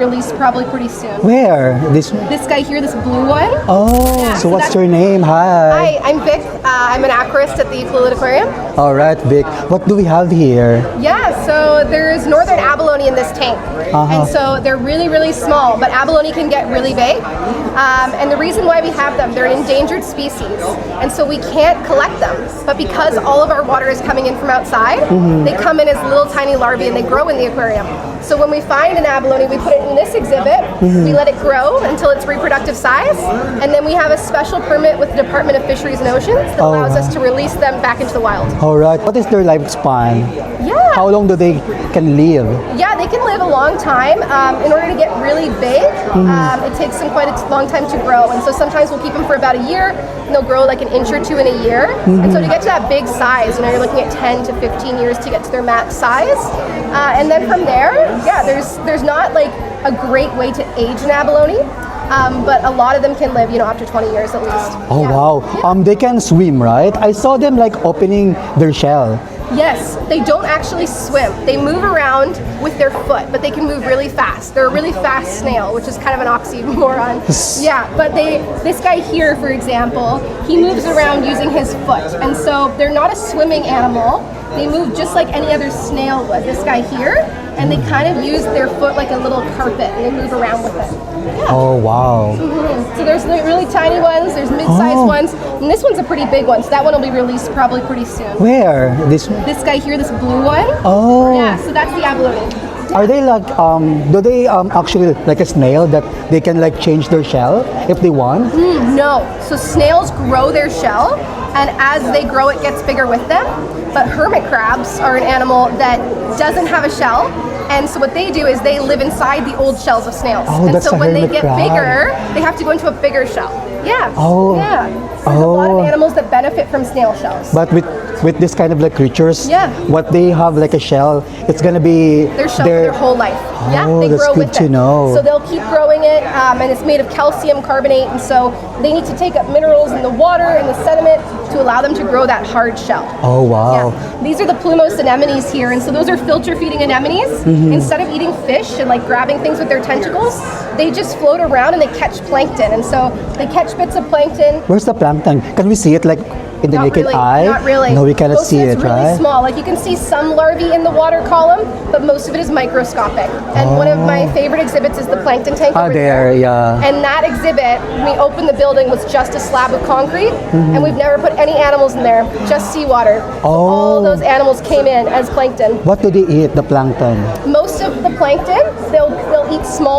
Released probably pretty soon. Where? This guy here, this blue one. Oh, Yeah, so so what's that's- your name? Hi. Hi, I'm Vic. I'm an aquarist at the Ucluelet Aquarium. All right, Vic. What do we have here? Yeah, so there's northern abalone in this tank. And so they're really, really small, but abalone can get really big. And the reason why we have them, they're an endangered species. And so we can't collect them. But because all of our water is coming in from outside, they come in as little tiny larvae and they grow in the aquarium. So when we find an abalone, we put it in this exhibit, we let it grow until its reproductive size, and then we have a special permit with the Department of Fisheries and Oceans that allows us to release them back into the wild. All right. What is their lifespan? Yeah. How long do they can live? Yeah, they can live a long time. In order to get really big, it takes them quite a long time to grow. And so sometimes we'll keep them for about a year, and they'll grow like an inch or two in a year. And so to get to that big size, you're looking at 10 to 15 years to get to their max size. And then from there, yeah, there's not like a great way to age an abalone. But a lot of them can live, up to 20 years at least. Oh, Yeah. wow. They can swim, right? I saw them like opening their shell. Yes, they don't actually swim. They move around with their foot, but they can move really fast. They're a really fast snail, which is kind of an oxymoron. Yeah, but this guy here, for example, he moves around using his foot. And so they're not a swimming animal. They move just like any other snail would. This guy here, and they kind of use their foot like a little carpet, and they move around with it. Yeah. Oh, wow. So there's the really tiny ones, there's mid-sized ones, and this one's a pretty big one, so that one will be released probably pretty soon. Where? This guy here, this blue one. Oh. Yeah, so that's the abalone. Are they like, do they actually like a snail that they can like change their shell if they want? No, so snails grow their shell, and as they grow, it gets bigger with them. But hermit crabs are an animal that doesn't have a shell, and so what they do is they live inside the old shells of snails. Oh, and that's so a when they hermit get crab. bigger, they have to go into a bigger shell. Yeah. Oh. Yeah. So there's a lot of animals that benefit from snail shells. But with this kind of like creatures, Yeah. what they have like a shell, it's gonna be Their shell for their whole life. Yeah, Oh, they that's grow good with to it. know. So they'll keep growing it, and it's made of calcium carbonate, and so they need to take up minerals in the water and the sediment to allow them to grow that hard shell. Oh, wow. Yeah. These are the plumose anemones here, and so those are filter-feeding anemones. Instead of eating fish and like grabbing things with their tentacles, they just float around and they catch plankton, and so they catch bits of plankton. Where's the plankton? Can we see it like in the naked eye? Not really. No, we cannot Most see of it, it's really right? small. Like you can see some larvae in the water column, but most of it is microscopic. And one of my favorite exhibits is the plankton tank over there, yeah. And that exhibit, when we opened the building, was just a slab of concrete, and we've never put any animals in there, just seawater. So all those animals came in as plankton. What do they eat, the plankton? Most of the plankton, they'll eat small